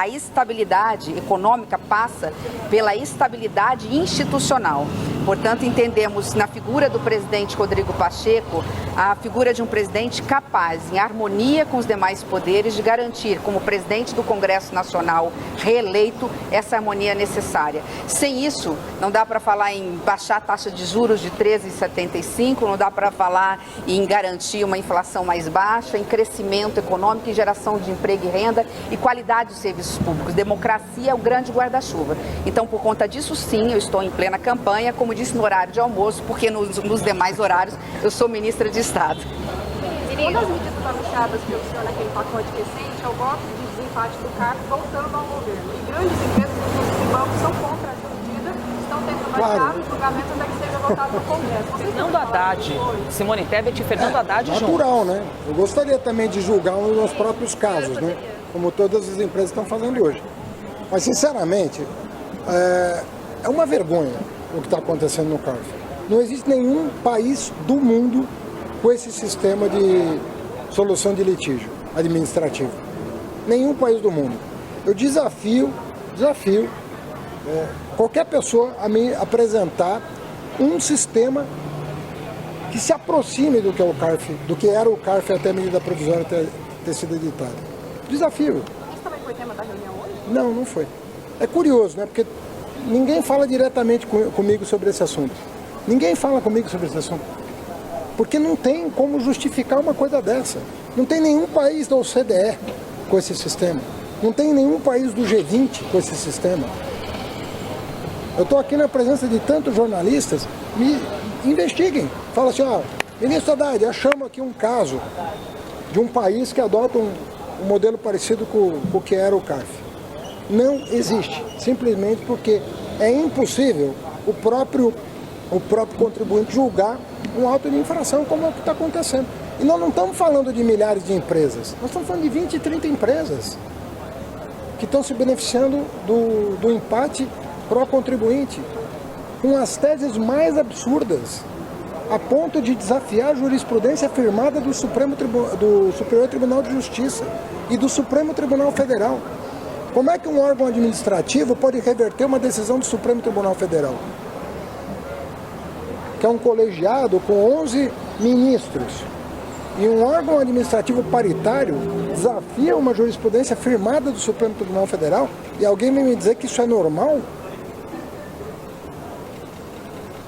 A estabilidade econômica passa pela estabilidade institucional. Portanto, entendemos na figura do presidente Rodrigo Pacheco a figura de um presidente capaz, em harmonia com os demais poderes, de garantir, como presidente do Congresso Nacional reeleito, essa harmonia necessária. Sem isso, não dá para falar em baixar a taxa de juros de 13,75, não dá para falar em garantir uma inflação mais baixa, em crescimento econômico, em geração de emprego e renda e qualidade dos serviços públicos. Democracia é o grande guarda-chuva. Então, por conta disso, sim, eu estou em plena campanha, como disse, no horário de almoço, porque nos demais horários eu sou ministra de Estado. Uma das medidas anunciadas pelo senhor naquele pacote recente é o voto de desempate do CARF voltando ao governo. E grandes empresas, inclusive bancos, são contra essa medida, estão tentando adiar o julgamento até que seja votado no Congresso. Fernando Haddad, Simone Tebet e Fernando Haddad juntos. Natural, né? Eu gostaria também de julgar os meus próprios casos, né? Como todas as empresas estão fazendo hoje. Mas, sinceramente, é uma vergonha o que está acontecendo no CARF. Não existe nenhum país do mundo com esse sistema de solução de litígio administrativo. Nenhum país do mundo. Eu desafio qualquer pessoa a me apresentar um sistema que se aproxime do que é o CARF, do que era o CARF até a medida provisória ter sido editada. Desafio. Isso também foi tema da reunião hoje? Não, não foi. É curioso, né? Porque ninguém fala diretamente comigo sobre esse assunto. Ninguém fala comigo sobre esse assunto. Porque não tem como justificar uma coisa dessa. Não tem nenhum país da OCDE com esse sistema. Não tem nenhum país do G20 com esse sistema. Eu estou aqui na presença de tantos jornalistas, me investiguem. Fala assim, ó, ministro Haddad, achamos aqui um caso de um país que adota um modelo parecido com o que era o CARF. Não existe, simplesmente porque é impossível o próprio contribuinte julgar um auto de infração como é o que está acontecendo. E nós não estamos falando de milhares de empresas, nós estamos falando de 20, 30 empresas que estão se beneficiando do empate pró-contribuinte com as teses mais absurdas, a ponto de desafiar a jurisprudência firmada do Superior Tribunal de Justiça e do Supremo Tribunal Federal. Como é que um órgão administrativo pode reverter uma decisão do Supremo Tribunal Federal? Que é um colegiado com 11 ministros. E um órgão administrativo paritário desafia uma jurisprudência firmada do Supremo Tribunal Federal e alguém vem me dizer que isso é normal?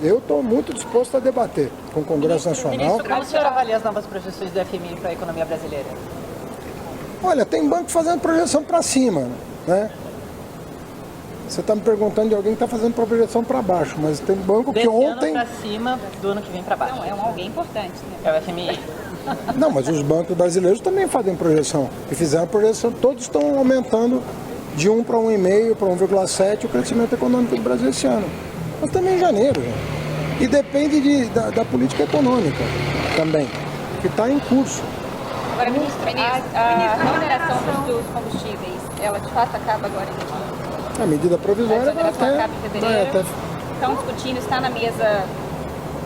Eu estou muito disposto a debater com o Congresso Nacional. Ministro, como o senhor avalia as novas projeções do FMI para a economia brasileira? Olha, tem banco fazendo projeção para cima, né? Você está me perguntando de alguém que está fazendo projeção para baixo, mas tem banco que ontem... para cima, do ano que vem para baixo. Não, é alguém importante, né? É o FMI. Não, mas os bancos brasileiros também fazem projeção. E fizeram projeção, todos estão aumentando de 1 para 1,5 para 1,7 o crescimento econômico do Brasil esse ano. Mas também em janeiro, gente. E depende da política econômica também, que está em curso. Agora, ministro, a remuneração dos combustíveis, ela de fato acaba agora em janeiro? A medida provisória vai acaba em fevereiro. até... Estão discutindo, está na mesa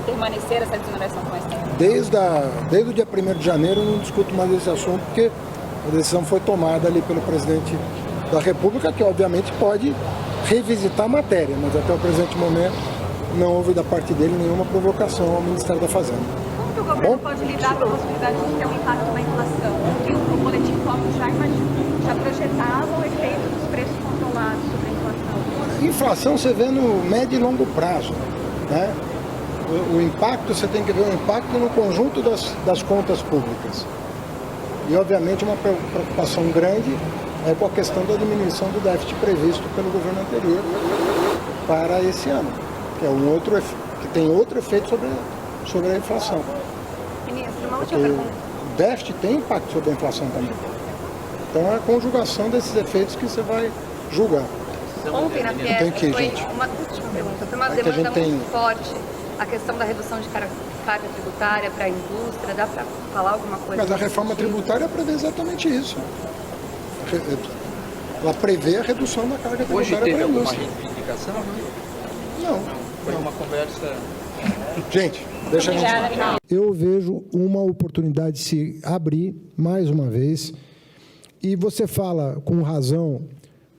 permanecer essa desoneração com mais tempo? Desde o dia 1º de janeiro eu não discuto mais esse assunto, porque a decisão foi tomada ali pelo presidente da República, que obviamente pode revisitar a matéria, mas até o presente momento não houve da parte dele nenhuma provocação ao Ministério da Fazenda. Como que o governo pode lidar com a possibilidade de ter um impacto na inflação? O que o boletim Focus já projetava o efeito dos preços controlados sobre a inflação? Inflação você vê no médio e longo prazo, né? O impacto, você tem que ver o impacto no conjunto das contas públicas. E obviamente uma preocupação grande é com a questão da diminuição do déficit previsto pelo governo anterior para esse ano, que é que tem outro efeito sobre a inflação. Ministro, uma última pergunta. O déficit tem impacto sobre a inflação também. Então é a conjugação desses efeitos que você vai julgar. Ontem na Fiesp foi uma última pergunta, foi uma demanda muito forte a questão da redução de carga tributária para a indústria. Dá para falar alguma coisa? Mas a reforma tributária prevê exatamente isso. Ela prevê a redução da carga tributária para a indústria. Hoje teve alguma reivindicação? Não. Foi uma conversa... Gente, deixa a gente... Eu vejo uma oportunidade de se abrir mais uma vez. E você fala com razão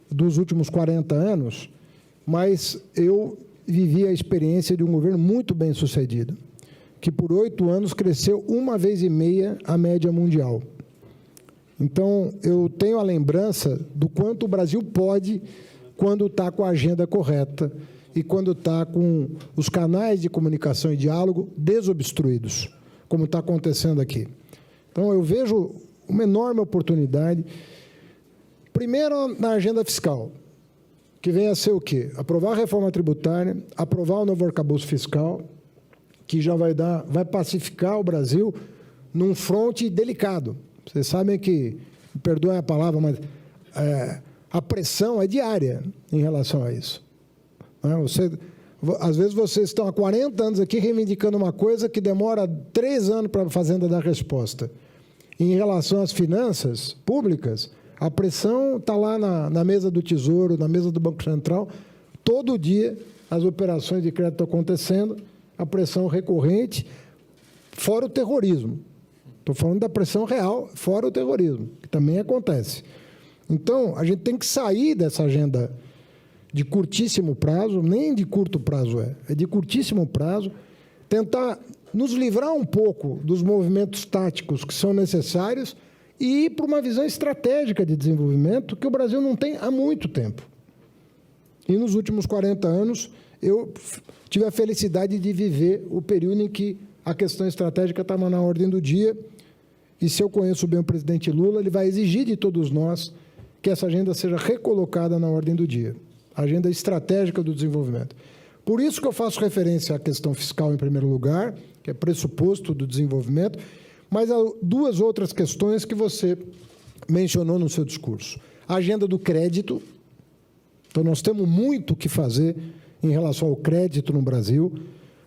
dos últimos 40 anos, mas eu vivi a experiência de um governo muito bem sucedido, que por 8 anos cresceu 1,5 vezes a média mundial. Então, eu tenho a lembrança do quanto o Brasil pode quando está com a agenda correta e quando está com os canais de comunicação e diálogo desobstruídos, como está acontecendo aqui. Então, eu vejo uma enorme oportunidade, primeiro na agenda fiscal, que vem a ser o quê? Aprovar a reforma tributária, aprovar o novo arcabouço fiscal, que já vai pacificar o Brasil num fronte delicado. Vocês sabem que, me perdoem a palavra, mas a pressão é diária em relação a isso. Às vezes vocês estão há 40 anos aqui reivindicando uma coisa que demora 3 anos para a Fazenda dar resposta. Em relação às finanças públicas, a pressão está lá na mesa do Tesouro, na mesa do Banco Central. Todo dia as operações de crédito acontecendo, a pressão recorrente, fora o terrorismo. Estou falando da pressão real, fora o terrorismo, que também acontece. Então, a gente tem que sair dessa agenda de curtíssimo prazo, nem de curto prazo é de curtíssimo prazo, tentar nos livrar um pouco dos movimentos táticos que são necessários e ir para uma visão estratégica de desenvolvimento que o Brasil não tem há muito tempo. E nos últimos 40 anos, eu tive a felicidade de viver o período em que a questão estratégica estava na ordem do dia, e se eu conheço bem o presidente Lula, ele vai exigir de todos nós que essa agenda seja recolocada na ordem do dia, a agenda estratégica do desenvolvimento. Por isso que eu faço referência à questão fiscal em primeiro lugar, que é pressuposto do desenvolvimento, mas há 2 outras questões que você mencionou no seu discurso. A agenda do crédito. Então, nós temos muito o que fazer em relação ao crédito no Brasil.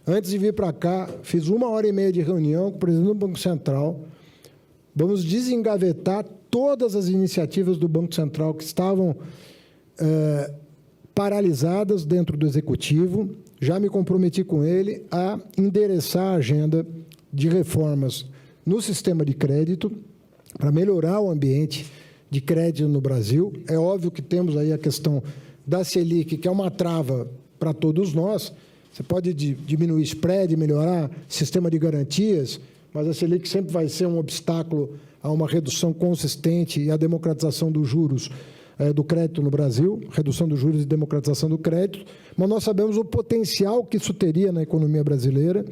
Antes de vir para cá, fiz 1h30 de reunião com o presidente do Banco Central. Vamos desengavetar todas as iniciativas do Banco Central que estavam paralisadas dentro do Executivo. Já me comprometi com ele a endereçar a agenda de reformas no sistema de crédito para melhorar o ambiente de crédito no Brasil. É óbvio que temos aí a questão da Selic, que é uma trava para todos nós. Você pode diminuir spread, melhorar sistema de garantias, mas a Selic sempre vai ser um obstáculo a uma redução consistente e à democratização dos juros do crédito no Brasil, redução dos juros e democratização do crédito, mas nós sabemos o potencial que isso teria na economia brasileira.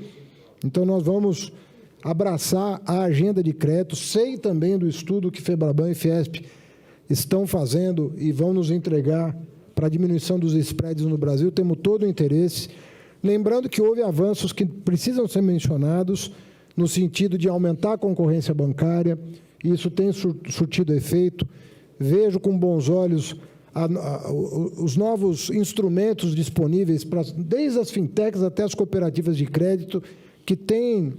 Então, nós vamos abraçar a agenda de crédito. Sei também do estudo que FEBRABAN e Fiesp estão fazendo e vão nos entregar para a diminuição dos spreads no Brasil. Temos todo o interesse. Lembrando que houve avanços que precisam ser mencionados no sentido de aumentar a concorrência bancária, e isso tem surtido efeito. Vejo com bons olhos os novos instrumentos disponíveis, desde as fintechs até as cooperativas de crédito, que têm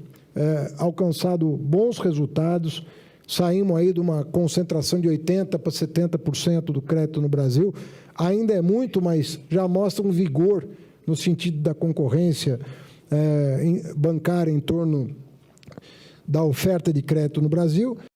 alcançado bons resultados. Saímos aí de uma concentração de 80% para 70% do crédito no Brasil. Ainda é muito, mas já mostra um vigor no sentido da concorrência bancária em torno da oferta de crédito no Brasil.